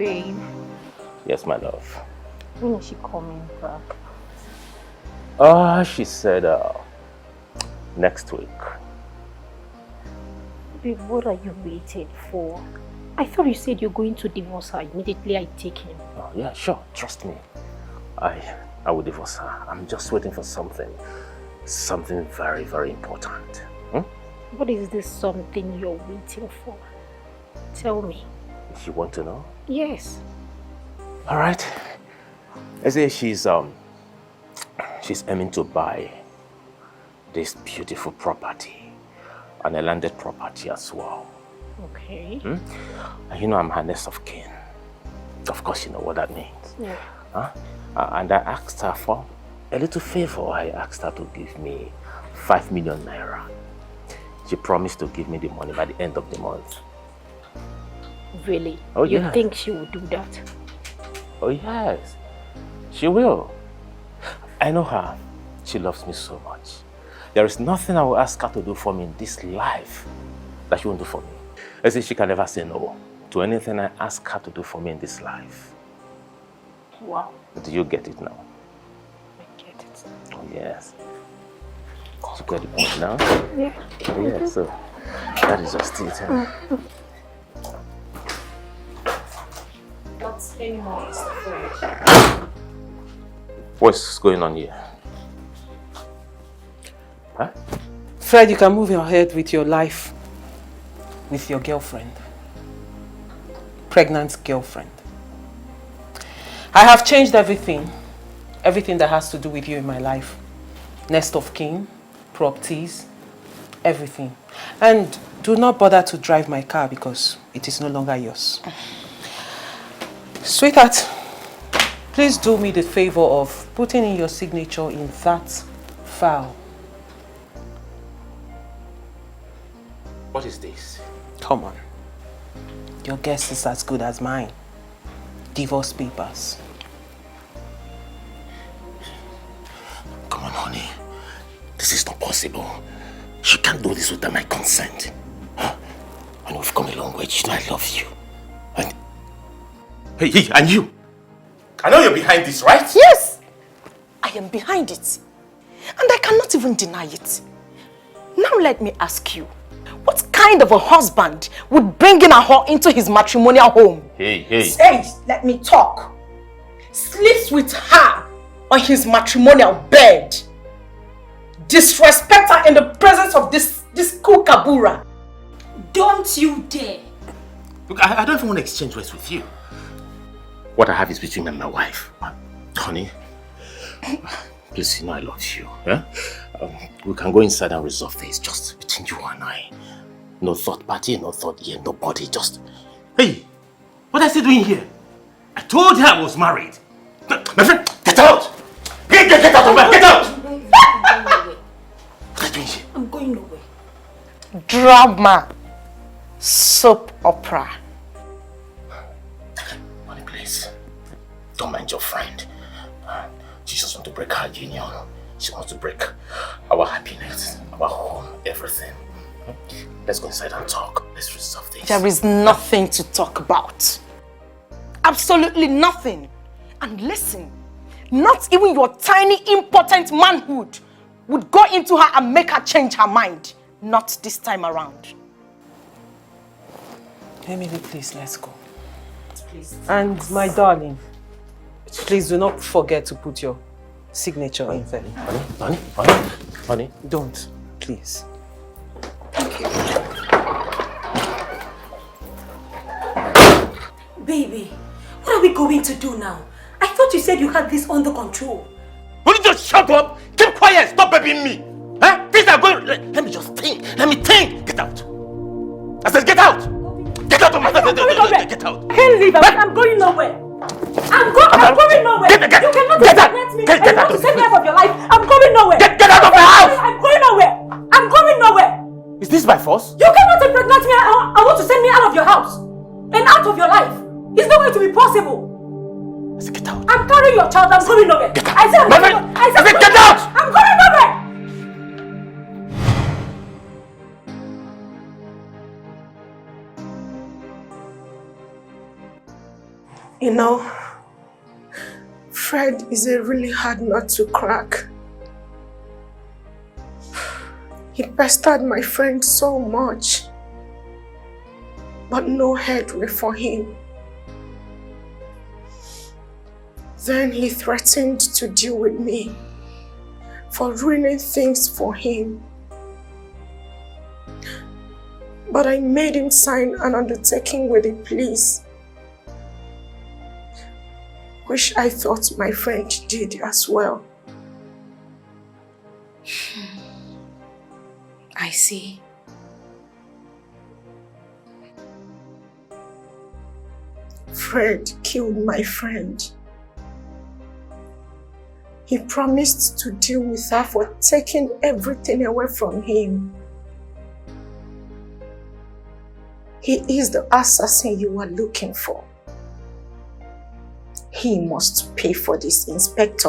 Babe. Yes, my love. When is she coming back? She said next week. Babe, what are you waiting for? I thought you said you're going to divorce her immediately I take him. Oh, yeah, sure. Trust me. I will divorce her. I'm just waiting for something. Something very, very important. What is this something you're waiting for? Tell me. If you want to know? Yes. All right. I say she's aiming to buy this beautiful property, and a landed property as well. Okay. And you know I'm her next of kin. Of course you know what that means. Yeah. And I asked her for a little favor. I asked her to give me 5 million naira. She promised to give me the money by the end of the month. Really? Oh, you yes. think she will do that? Oh yes, she will. I know her. She loves me so much. There is nothing I will ask her to do for me in this life that she won't do for me. I say she can never say no to anything I ask her to do for me in this life. Wow. Do you get it now? I get it. Oh yes. You get the point now? Yeah. Yeah, so that is just it. Not anymore, Mr. Fred. What's going on here? Huh? Fred, you can move your head with your life with your girlfriend. Pregnant girlfriend. I have changed everything. Everything that has to do with you in my life. Next of kin, properties, everything. And do not bother to drive my car because it is no longer yours. Sweetheart, please do me the favor of putting in your signature in that file. What is this? Come on. Your guess is as good as mine. Divorce papers. Come on, honey. This is not possible. She can't do this without my consent. Huh? And we've come a long way. You know I love you. And... Hey, and you? I know you're behind this, right? Yes! I am behind it. And I cannot even deny it. Now let me ask you. What kind of a husband would bring in a whore into his matrimonial home? Hey. Says, let me talk. Sleeps with her on his matrimonial bed. Disrespect her in the presence of this kookaburra. Don't you dare! Look, I don't even want to exchange words with you. What I have is between me and my wife. Honey, please, you know I love you. Yeah? We can go inside and resolve this just between you and I. No third party, no third ear, nobody, just... Hey, what is he doing here? I told you I was married. My friend, get out! Get out of my... Get out! What are you doing here? I'm going nowhere. Drama. Soap opera. Honey, please. Don't mind your friend. She just wants to break our union. She wants to break our happiness, our home, everything. Let's go inside and talk. Let's resolve this. There is nothing to talk about. Absolutely nothing. And listen, not even your tiny, impotent manhood would go into her and make her change her mind. Not this time around. Emily, please, let's go. Please. And my darling, please do not forget to put your signature in there. Honey. Don't, please. Okay. Baby, what are we going to do now? I thought you said you had this under control. Will you just shut up? Keep quiet. Stop babying me. Huh? Things are going... Let me just think. Let me think. Get out. I said get out. Get out of my... Get out. I can't leave. I'm going nowhere. I'm going nowhere. You cannot prevent me. You want to send me out of your life. I'm going nowhere. Get out of my house. I'm going nowhere. I'm going nowhere. Is this by force? You cannot impregnate me. I want to send me out of your house and out of your life. It's not going to be possible. I said get out. I'm carrying your child. I'm going nowhere. Get out. I said Get out. I'm going nowhere. You know, Fred is a really hard nut to crack. He pestered my friend so much, but no headway for him. Then he threatened to deal with me for ruining things for him. But I made him sign an undertaking with the police, which I thought my friend did as well. I see. Fred killed my friend. He promised to deal with her for taking everything away from him. He is the assassin you are looking for. He must pay for this, Inspector.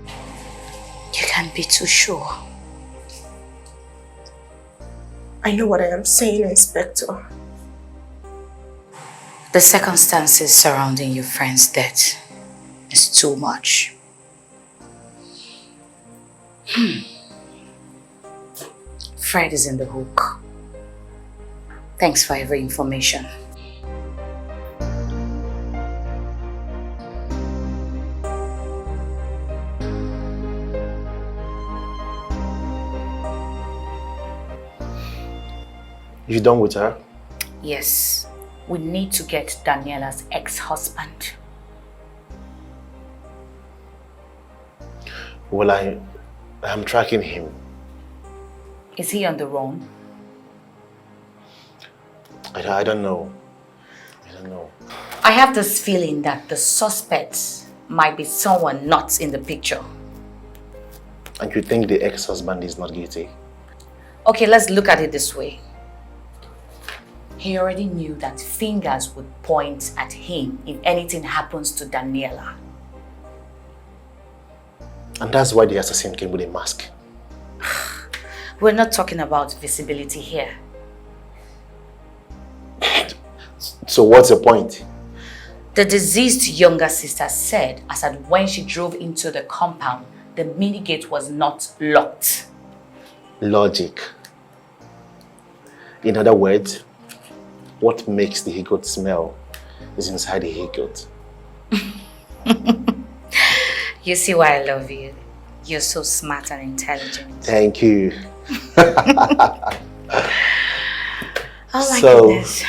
You can't be too sure. I know what I am saying, Inspector. The circumstances surrounding your friend's death is too much. Fred is in the hook. Thanks for every information. You done with her? Yes. We need to get Daniela's ex-husband. Well, I'm tracking him. Is he on the run? I don't know. I don't know. I have this feeling that the suspect might be someone not in the picture. And you think the ex-husband is not guilty? Okay, let's look at it this way. He already knew that fingers would point at him if anything happens to Daniela. And that's why the assassin came with a mask. We're not talking about visibility here. So what's the point? The deceased younger sister said as at when she drove into the compound, the mini gate was not locked. Logic. In other words, what makes the he-goat smell is inside the he-goat. You see why I love you. You're so smart and intelligent. Thank you. Oh my goodness.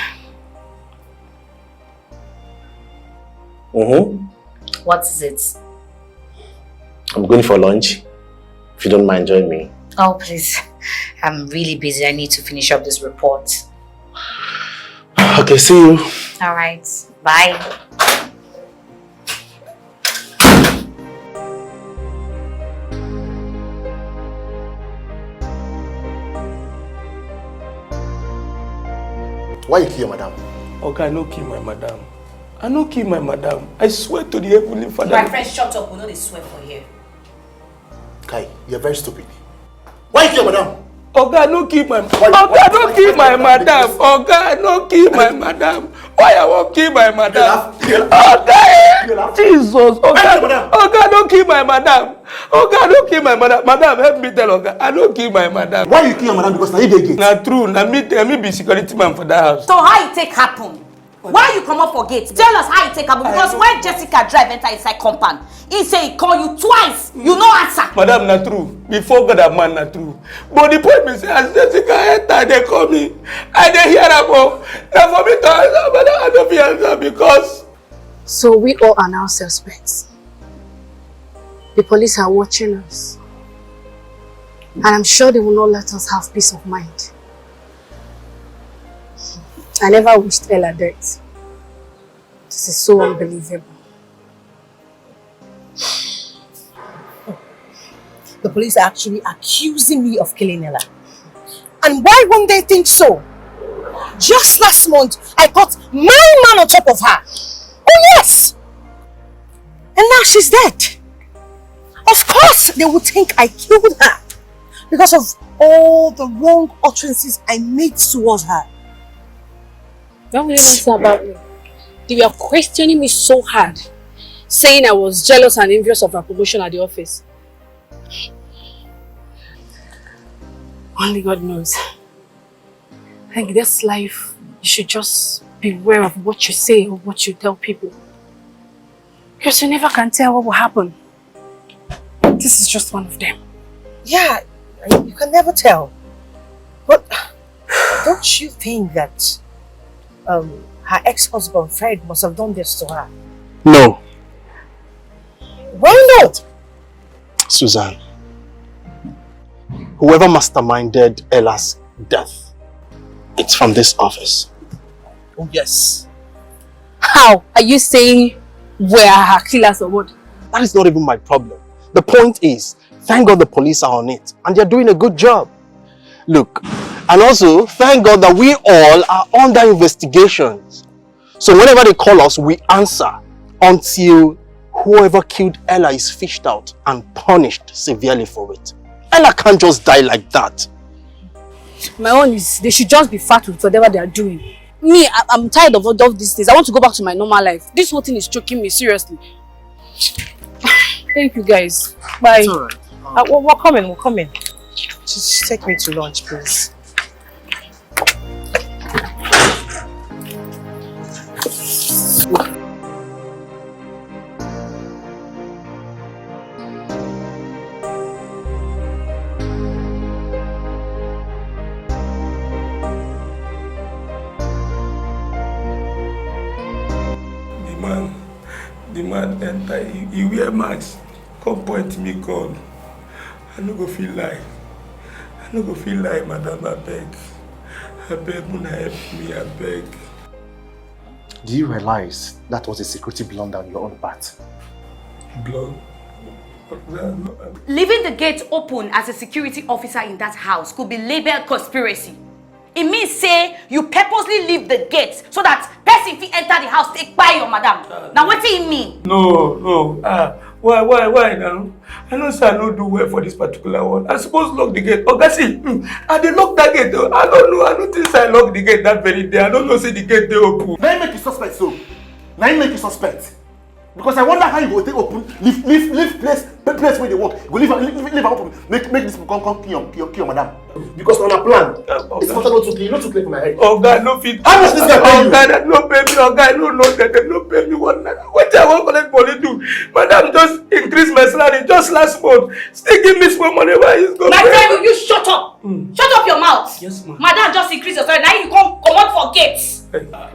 What is it? I'm going for lunch. If you don't mind, join me. Oh, please. I'm really busy. I need to finish up this report. Okay, see you. All right. Bye. Why you kill your madam? Okay, I no kill my madam. I no kill my madam. I swear to the Heavenly Father. My friend, shut up. We know they swear for here. Kai, you're very stupid. Why you kill your madam? Oga, no kill my madam. Oga, no kill my madam. Oga, no kill my madam. Why I won't kill my madam? Oga, Jesus. Oga, no kill my madam. Oga, no kill my madam. Madam, help me tell Oga. I don't kill my madam. Why you kill your madam? Because now you dey gate. Na true. Na me be security man for that house. So how it take happen? Why you come up for gate? Tell us how it take happen. Because when Jessica drive enter inside compound, he say he call you twice. You no answer. Madam, not true. Before God and man, not true. But the point is, as Jessica enter, they call me. And they hear about. Now for me to answer, madam, I don't feel answer because. So we all are now suspects. The police are watching us. And I'm sure they will not let us have peace of mind. I never wished Ella death. This is so unbelievable. The police are actually accusing me of killing Ella. And why won't they think so? Just last month, I caught 9 men on top of her. Oh yes! And now she's dead. Of course, they would think I killed her because of all the wrong utterances I made towards her. What will you answer about me? They were questioning me so hard, saying I was jealous and envious of her promotion at the office. Only God knows. I think this life, you should just beware of what you say or what you tell people. Because you never can tell what will happen. This is just one of them. Yeah, you can never tell. But don't you think that her ex-husband Fred must have done this to her? No. Why not? Suzanne, whoever masterminded Ella's death, it's from this office. Oh yes. How? Are you saying we're her killers or what? That is not even my problem. The point is, thank God the police are on it and they're doing a good job. Look, and also thank God that we all are under investigations. So whenever they call us, we answer until whoever killed Ella is fished out and punished severely for it. Ella can't just die like that. My own is they should just be fat with whatever they are doing. Me, I'm tired of all of these things. I want to go back to my normal life. This whole thing is choking me, seriously. Thank you guys. Bye. It's alright. We're coming. Just take me to lunch, please. The man enter, he wear mask, come point me gun. I no go feel like. Madam, I beg. Muna help me, I beg. Do you realize that was a security blunder on your own part? Blood? Leaving the gate open as a security officer in that house could be labeled conspiracy. It means say you purposely leave the gate so that person fit enter the house take buy your madam. Now what do you mean? No. Why now? I know sir, I no do well for this particular one. I suppose lock the gate. Okay, see, I dey lock that gate though. I don't know. I don't think I lock the gate that very day. I don't know say the gate dey open. Now you make you suspect so. Now you make you suspect. Because I wonder how you go take open, leave place where they work. Go leave open. Make this come kill your madam. Because on a plan, it's not too clear for my head. Oh God, no fit. How much this guy pay you? Oh God, no pay me. Oh God, no that they no pay me one naira. What I want collect money do? Madam just increase my salary just last month. Still give me small money. Why is going? My friend, you shut up. Shut up your mouth. Yes, ma'am. Madam just increase your salary. Now you come out for gates.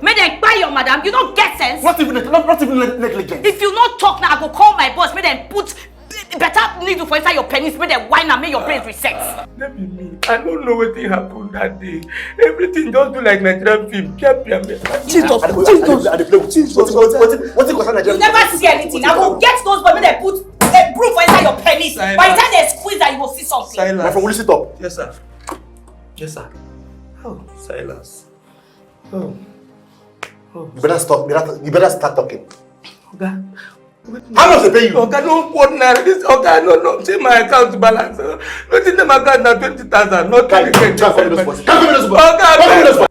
Make them buy your madam. You don't get sense. Not even negligence. If you not talk now, I go call my boss. Make them put better needle for inside your penis. Make them whine and make your brain reset. Let me me. I don't know what happened that day. Everything just do like Nigerian film. Jesus. What's it You never see anything. I go get those boys. Make them put a broom for inside your penis. By the time they squeeze that, you will see something. Silence. My friend, will you sit up? Yes, sir. Oh, silence. Oh. You better stop. You better start talking. Okay. How much they pay you? Okay, no one naira. This okay, no. See my account balance. Not in my account now 20,000. Not 20,000. Can't call me those boys. Okay.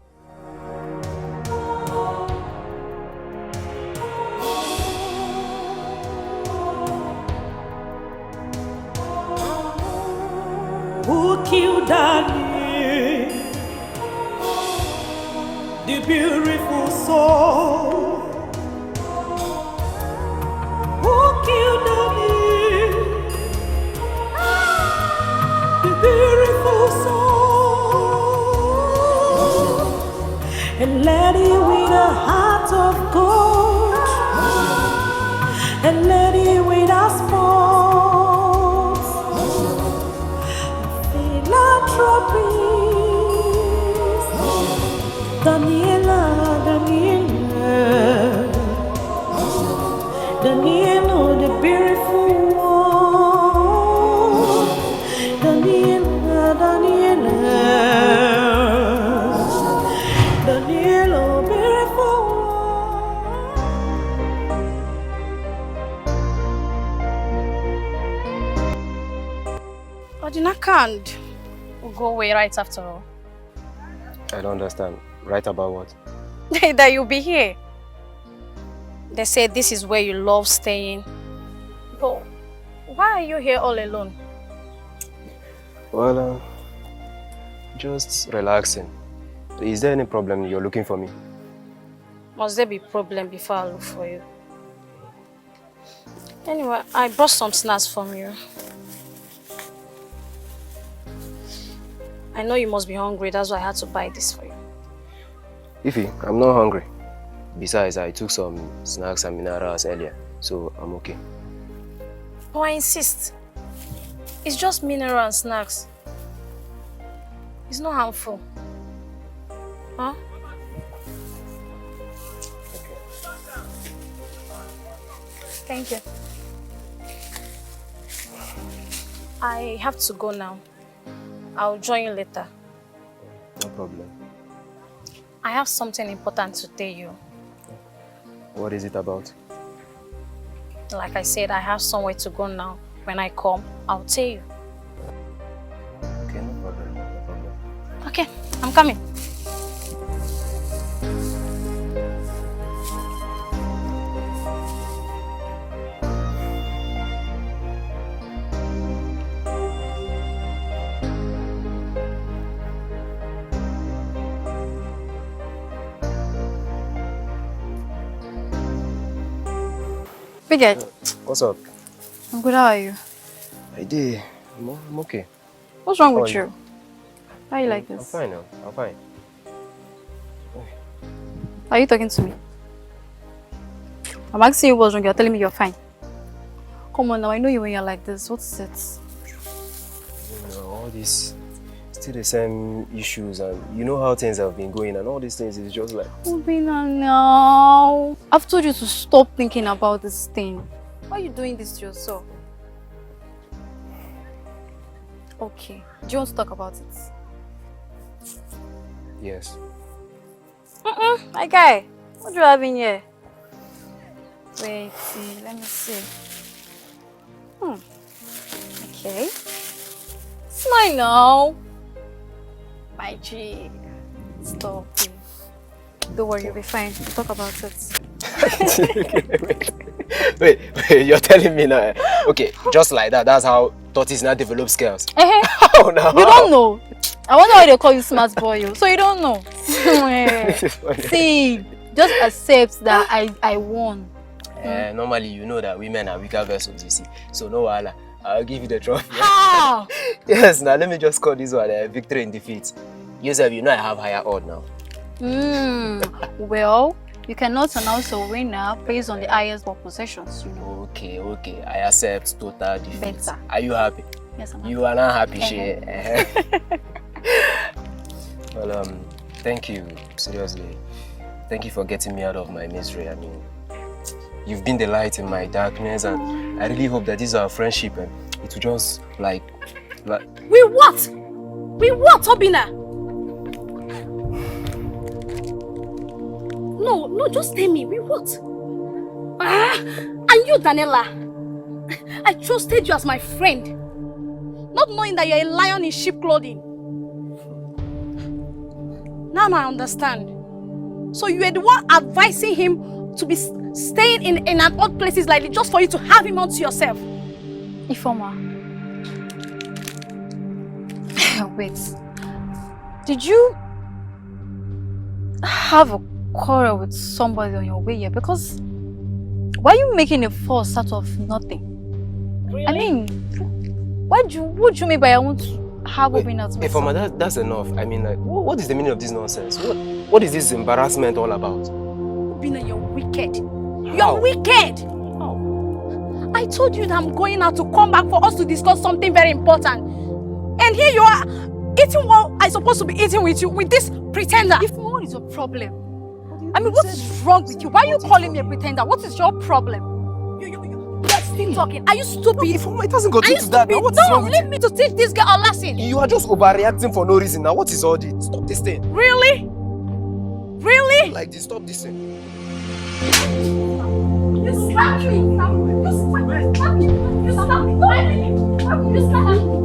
Who killed Danny, the beautiful soul? Who killed Danny, the beautiful soul? And lady with a heart of gold, and lady with a spot. Daniela, the beautiful one. Daniela, beautiful one. Ordina can't. We'll go away right after all. I don't understand. Right about what? That you'll be here. They say this is where you love staying. But why are you here all alone? Well, just relaxing. Is there any problem you're looking for me? Must there be problem before I look for you? Anyway, I brought some snacks from you. I know you must be hungry, that's why I had to buy this for you. Ify, I'm not hungry. Besides, I took some snacks and minerals earlier, so I'm okay. Oh, I insist. It's just mineral and snacks. It's not harmful. Huh? Okay. Thank you. I have to go now. I'll join you later. No problem. I have something important to tell you. What is it about? Like I said, I have somewhere to go now. When I come, I'll tell you. Okay, no problem, no problem. Okay, I'm coming. Big guy. What's up? I'm good, how are you? I did. I'm okay. What's wrong How with are you? Why are you like I'm this? fine now. I'm fine. Are you talking to me? I'm asking you what's wrong, you're telling me you're fine. Come on now, I know you when you're like this. What's it? You know, all these still the same issues, and you know how things have been going, and all these things is just like... Obina now. I've told you to stop thinking about this thing. Why are you doing this to yourself? Okay, do you want to talk about it? Yes. My guy, what do you have in here? Wait, let me see. Okay. Smile now. My G. Stop it. Don't worry, you'll be fine. We'll talk about it. wait, you're telling me now? Okay, just like that, that's how tortoise now develop skills. How now? You don't know. I wonder why they call you smart boy. So you don't know. See, just accept that I won. Normally, you know that women are weaker vessels, you see. So no wahala. I'll give you the trophy. How? Yes, now let me just call this one a victory in defeat. Yourself, you know I have higher odd now. Well, you cannot announce a winner based on the highest of possessions, you know. Okay. I accept total defeat. Better. Are you happy? Yes, I'm happy. You are not happy, Shay. Well, thank you. Seriously. Thank you for getting me out of my misery. I mean, you've been the light in my darkness, and I really hope that this is our friendship and it will just like... We what? We what, Obina? No, just tell me, we what? And you, Daniela, I trusted you as my friend, not knowing that you're a lion in sheep clothing. Now I understand. So you were the one advising him to be staying in an odd places like this just for you to have him onto yourself. Ifoma. Wait. Did you have a quarrel with somebody on your way here? Because why are you making a fuss out of nothing? Really? I mean, what do you mean by I want to have Obina to myself? Ifoma, that's enough. I mean, like, what is the meaning of this nonsense? What is this embarrassment all about? Obina, you're wicked. You're wicked! Oh. I told you that I'm going out to come back for us to discuss something very important. And here you are, eating what I'm supposed to be eating with you, with this pretender. If what is your problem? I mean, what is wrong with you? Why are you calling me a pretender? What is your problem? You're still talking. Are you stupid? No, it hasn't got into that. Now, what is wrong with leave me to teach this girl a lesson. You are just overreacting for no reason. Now, what is all this? Stop this thing. Really? Really? Like this, stop this thing. You slapped me! You slapped me! You slapped me! You slapped me!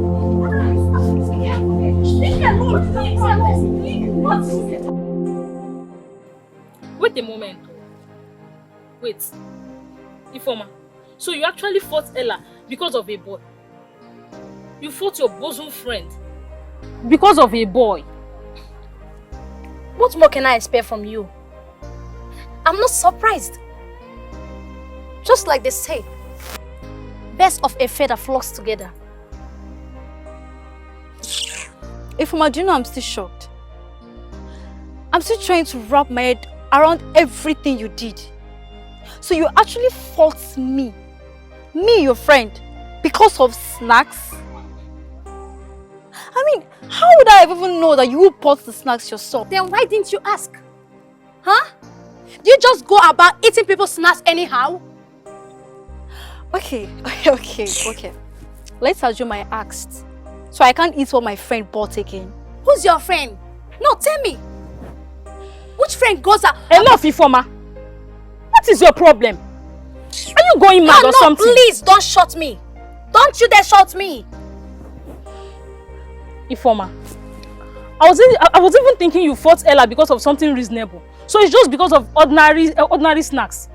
Wait a moment. Wait. Ifeoma, so you actually fought Ella because of a boy? You fought your bosom friend because of a boy? What more can I expect from you? I'm not surprised. Just like they say, birds of a feather flocks together. Ifeoma, do you know I'm still shocked? I'm still trying to wrap my head around everything you did. So you actually fought me, your friend, because of snacks? I mean, how would I even know that you bought the snacks yourself? Then why didn't you ask? Huh? Do you just go about eating people's snacks anyhow? Okay. Let's assume I asked. So I can't eat what my friend bought again. Who's your friend? No, tell me. Which friend goes out? Enough, Ifeoma. What is your problem? Are you going mad or something? No, please don't shut me. Don't you dare shut me. Ifeoma, I was even thinking you fought Ella because of something reasonable. So it's just because of ordinary snacks.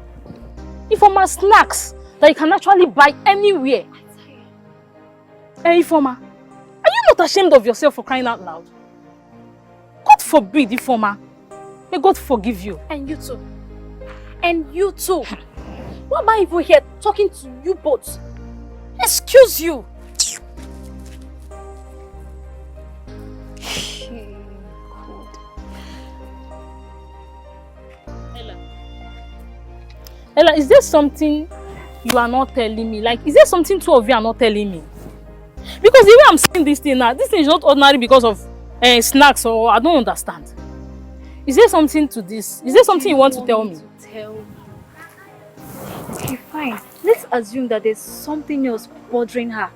Ifeoma, snacks that you can actually buy anywhere. Hey, Ifeoma, are you not ashamed of yourself for crying out loud? God forbid, Ifeoma. May God forgive you. And you too. And you too. Why am I even here talking to you both? Excuse you. Ella, is there something you are not telling me? Like, is there something two of you are not telling me? Because the way I'm saying this thing now, this thing is not ordinary because of snacks, or I don't understand. Is there something to this? Is there something you want to tell me? Okay, fine. Let's assume that there's something else bothering her.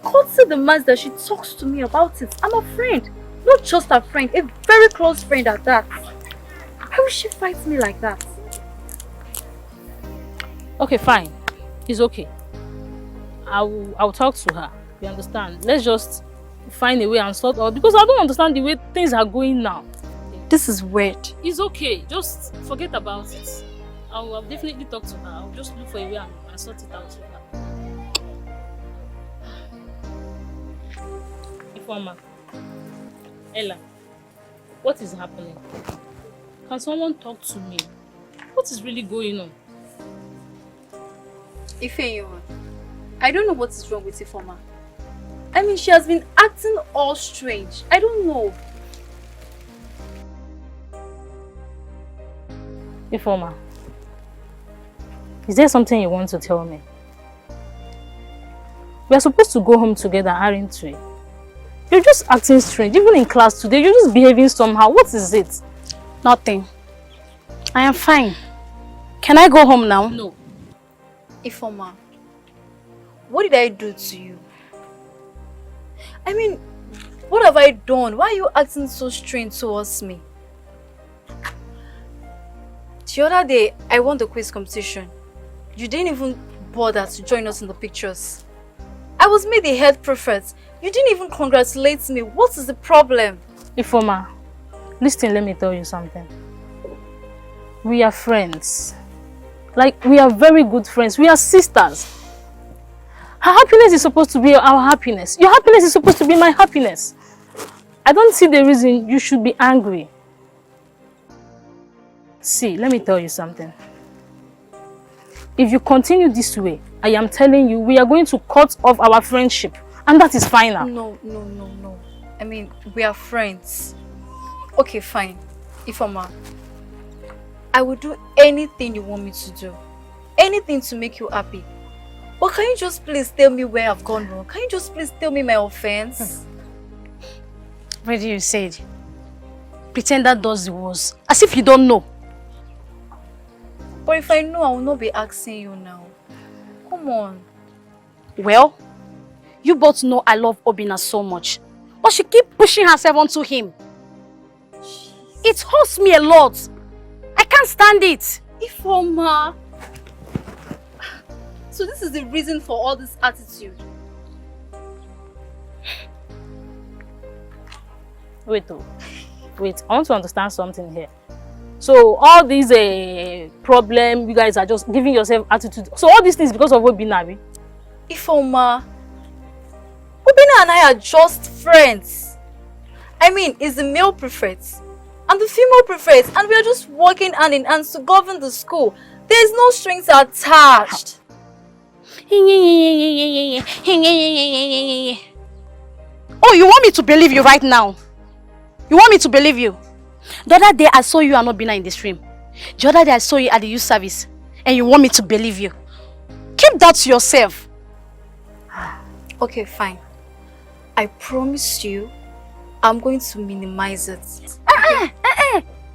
Consider the man that she talks to me about it. I'm a friend. Not just a friend, a very close friend at that. Why would she fight me like that? Okay, fine. It's okay. I'll talk to her. You understand? Let's just find a way and sort out, because I don't understand the way things are going now. This is weird. It's okay. Just forget about it. I'll definitely talk to her. I'll just look for a way and sort it out with her. Ifeoma, Ella, what is happening? Can someone talk to me? What is really going on? Ifeoma, I don't know what is wrong with Ifeoma. I mean, she has been acting all strange. I don't know. Ifeoma, is there something you want to tell me? We are supposed to go home together, aren't we? You're just acting strange. Even in class today, you're just behaving somehow. What is it? Nothing. I am fine. Can I go home now? No. Ifeoma, what did I do to you? I mean, what have I done? Why are you acting so strange towards me? The other day, I won the quiz competition. You didn't even bother to join us in the pictures. I was made the head prefect. You didn't even congratulate me. What is the problem? Ifeoma, listen, let me tell you something. We are friends. Like, we are very good friends. We are sisters. Her happiness is supposed to be our happiness. Your happiness is supposed to be my happiness. I don't see the reason you should be angry. See, let me tell you something. If you continue this way, I am telling you, we are going to cut off our friendship. And that is final. No. I mean, we are friends. Okay, fine. Ifeoma, I will do anything you want me to do. Anything to make you happy. But can you just please tell me where I've gone wrong? Can you just please tell me my offense? What you said? Pretender does the worst. As if you don't know. But if I know, I will not be asking you now. Come on. Well, you both know I love Obina so much. But she keeps pushing herself onto him. It hurts me a lot. I can't stand it. Ifeoma. So this is the reason for all this attitude. Wait, I want to understand something here. So all these problem, you guys are just giving yourself attitude. So all these things because of Obina. Ifeoma, Obina and I are just friends. I mean, it's the male prefect and the female prefect, and we are just working hand in hand to govern the school. There's no strings attached. Oh, you want me to believe you right now? You want me to believe you? The other day I saw you and Obina in the stream. The other day I saw you at the youth service. And you want me to believe you? Keep that to yourself. Okay, fine. I promise you, I'm going to minimize it.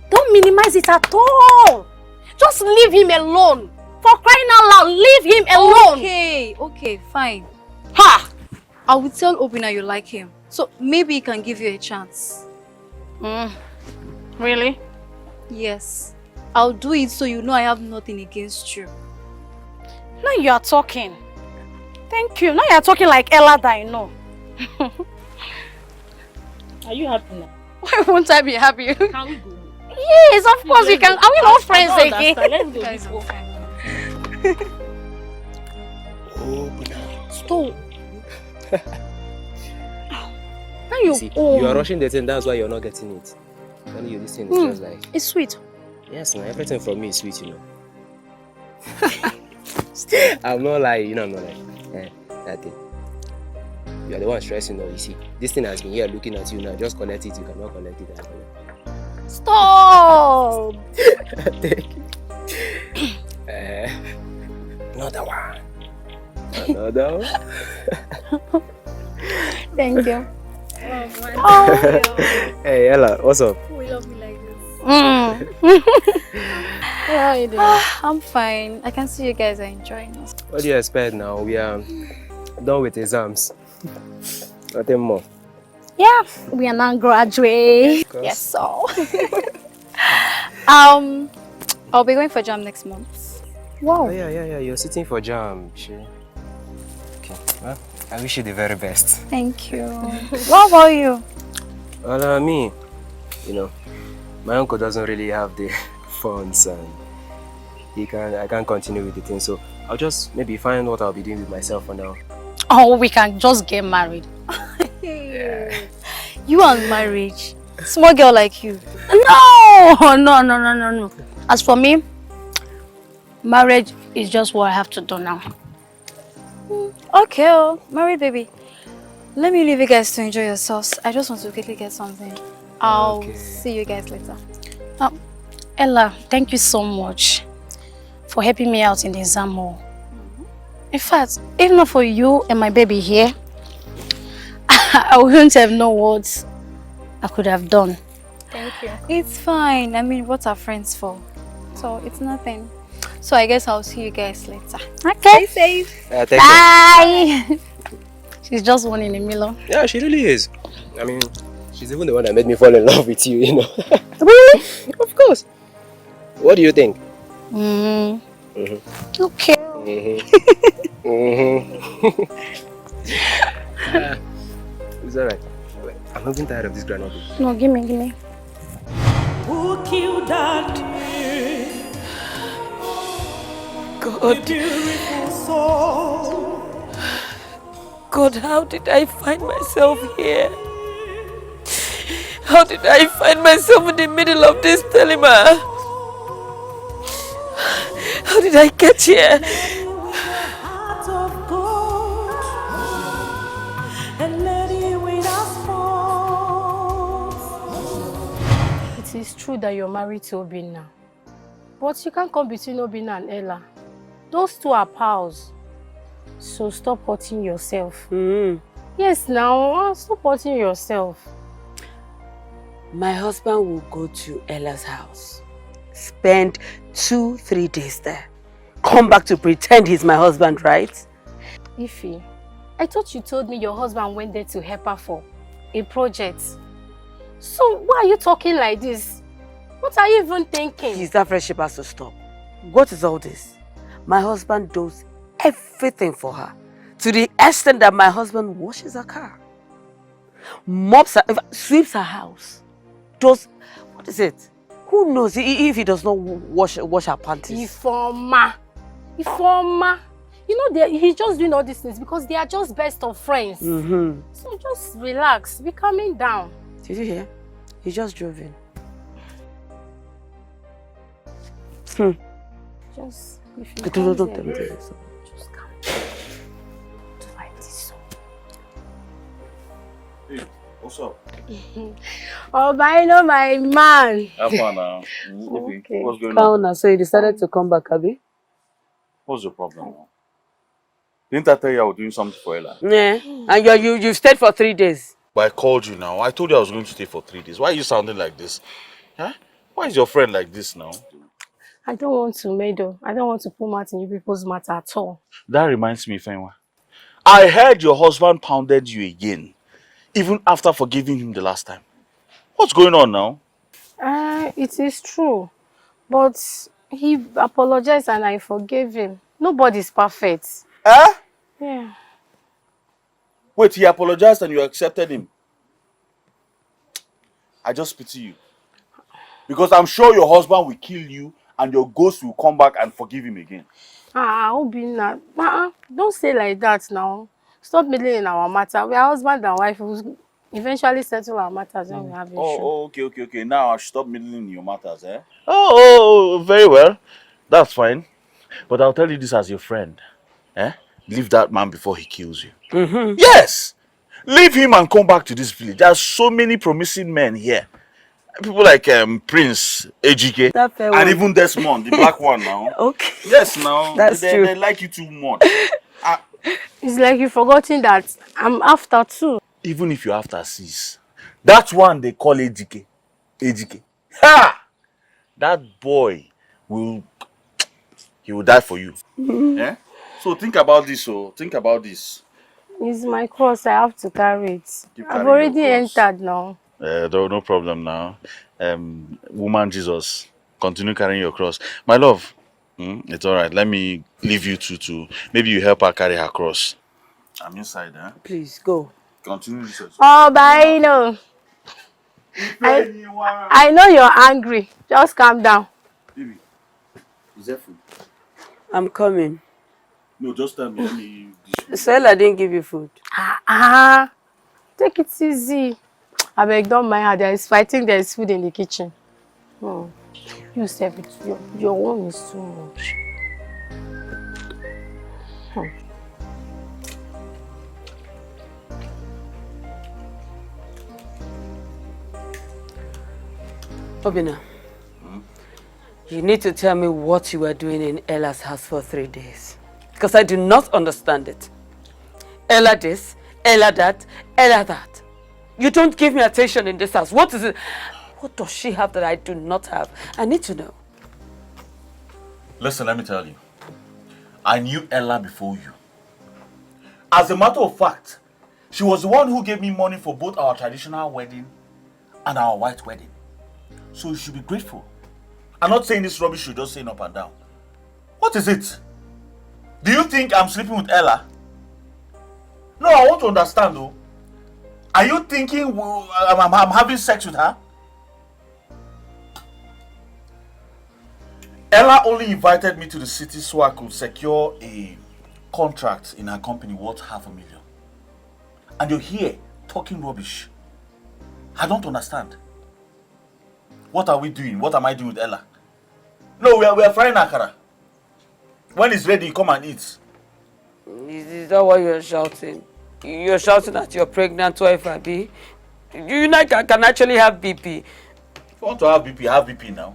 Don't minimize it at all. Just leave him alone. For crying out loud, leave him alone. Okay, fine. Ha! I will tell Obina you like him. So maybe he can give you a chance. Really? Yes. I'll do it so you know I have nothing against you. Now you are talking. Thank you. Now you are talking like Ella that I know. Are you happy now? Why won't I be happy? Can we go? Yes, of course we can. Are we not friends again? Let's go. Stop. Now you are rushing the thing, that's why you're not getting it. When you listen, it's just like... It's sweet. Yes, now everything from me is sweet, you know. I'm not like, I'm not like, that thing. You are the one stressing now, you see. This thing has been here looking at you now. Just connect it, you cannot connect it. Stop! Another one. Another one. Thank you. Hey, Ella, what's up? We love you like this. How are you doing? I'm fine. I can see you guys are enjoying us. What do you expect now? We are done with exams. Nothing more. Yeah, we are now graduate. Yes, so. I'll be going for jam next month. Wow. Oh, yeah. You're sitting for jam. Okay. Well, I wish you the very best. Thank you. What about you? Well, me, my uncle doesn't really have the funds and I can't continue with the thing. So I'll just maybe find what I'll be doing with myself for now. Oh, we can just get married. Yeah. You want marriage? Small girl like you. No. As for me, marriage is just what I have to do now. Okay, married baby. Let me leave you guys to enjoy yourselves. I just want to quickly get something. I'll see you guys later. Ella, thank you so much for helping me out in the exam hall. In fact, if not for you and my baby here, I wouldn't have known what I could have done. Thank you. It's fine. I mean, what are friends for? So it's nothing. So I guess I'll see you guys later. Okay. Stay safe. Bye. She's just one in a million. Yeah, she really is. I mean, she's even the one that made me fall in love with you, Really? Of course. What do you think? Okay. It's alright. I'm not even tired of this granola. No, give me. Who killed that? God. Beautiful soul. God, how did I find myself here? How did I find myself in the middle of this dilemma? How did I get here? Heart of gold, and lady without fault. It is true that you're married to Obina. But you can't come between Obina and Ella. Those two are pals. So stop hurting yourself. Yes, now, stop hurting yourself. My husband will go to Ella's house. Spend 2-3 days there. Come back to pretend he's my husband, right? Ify, I thought you told me your husband went there to help her for a project. So why are you talking like this? What are you even thinking? Please, that friendship has to stop. What is all this? My husband does everything for her. To the extent that my husband washes her car, mops her, sweeps her house, does, what is it? Who knows if he does not wash her panties? Ifoma. You know, he's just doing all these things because they are just best of friends. So just relax, be calming down. Did you hear? He just drove in. Just, if you Don't tell me this. just calm down. Like this. Hey, what's up? Oh, but I know my man. Have fun now. Okay. What's going on? Now, so you decided to come back, Abby? What's your problem now? Didn't I tell you I was doing something for Ella? Yeah. And you've stayed for 3 days. But I called you now. I told you I was going to stay for 3 days. Why are you sounding like this? Huh? Why is your friend like this now? I don't want to, Medo. I don't want to put out in you people's matter at all. That reminds me, Fenwa. I heard your husband pounded you again, even after forgiving him the last time. What's going on now? It is true. But he apologized and I forgave him. Nobody's perfect. Eh? Yeah. Wait, he apologized and you accepted him? I just pity you. Because I'm sure your husband will kill you and your ghost will come back and forgive him again. Obina, don't say like that now. Stop meddling in our matter. We are husband and wife who eventually settle our matters when we have issues. Okay. Now I should stop meddling in your matters, eh? Oh, very well. That's fine. But I'll tell you this as your friend. Eh? Leave that man before he kills you. Yes! Leave him and come back to this village. There are so many promising men here. People like Prince, Ejike, and even Desmond, the black one now. Okay. Yes, now. That's true. They like you too much. It's like you've forgotten that I'm after too. Even if you're after sis, that one they call Ejike. Ha! That boy will die for you. Eh? So think about this, think about this. It's my cross, I have to carry it. Keep I've carrying already your cross. entered now. No problem now. Woman Jesus, continue carrying your cross. My love, it's alright. Let me leave you to maybe you help her carry her cross. I'm inside, eh? Please, go. Continue this. Oh, but I know. I know you're angry. Just calm down. Baby, is there food? I'm coming. No, just tell me. Let me Stella didn't give you food. Take it easy. I beg, don't mind her. I think there is food in the kitchen. You serve it. Your one is too much. Obina, you need to tell me what you were doing in Ella's house for 3 days. Because I do not understand it. Ella this, Ella that, Ella that. You don't give me attention in this house. What is it? What does she have that I do not have? I need to know. Listen, let me tell you. I knew Ella before you. As a matter of fact, she was the one who gave me money for both our traditional wedding and our white wedding. So you should be grateful. I'm not saying this rubbish you're just saying up and down. What is it? Do you think I'm sleeping with Ella? No, I want to understand though. Are you thinking I'm having sex with her? Ella only invited me to the city so I could secure a contract in her company worth $500,000. And you're here talking rubbish. I don't understand. What are we doing? What am I doing with Ella? No, we are frying akara. When it's ready, come and eat. Is that why you're shouting? You're shouting at your pregnant wife, Abi. You know, can actually have BP. If you want to have BP now.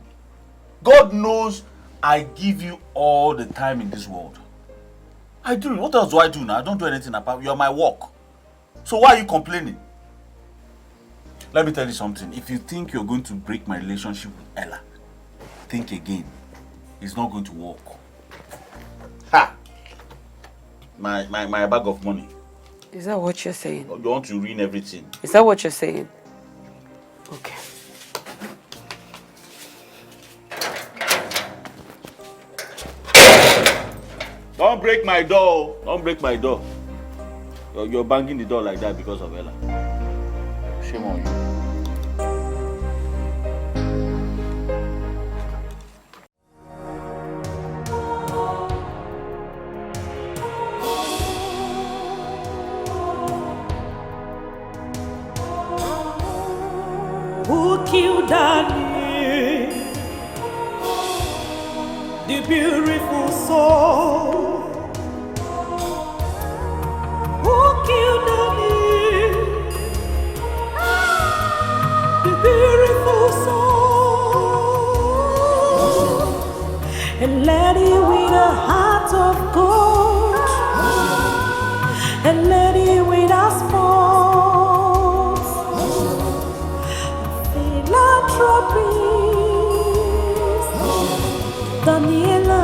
God knows I give you all the time in this world. I do. What else do I do now? I don't do anything apart. You're my work. So why are you complaining? Let me tell you something. If you think you're going to break my relationship with Ella, think again. It's not going to work. Ha! My bag of money. Is that what you're saying? You want to ruin everything. Is that what you're saying? Okay. Don't break my door. Don't break my door. You're banging the door like that because of Ella. Shame on you. Who killed Danny? The beautiful soul. Who killed Danny? The beautiful soul. A lady with a heart of gold. A lady with a spoons. Philanthropist. Daniela,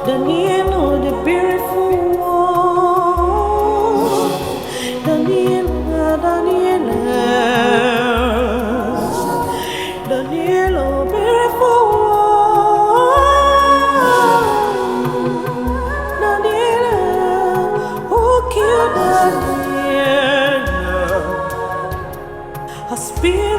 Daniela, the beautiful one. Daniela, beautiful one. Daniela, who killed Daniela? A spirit.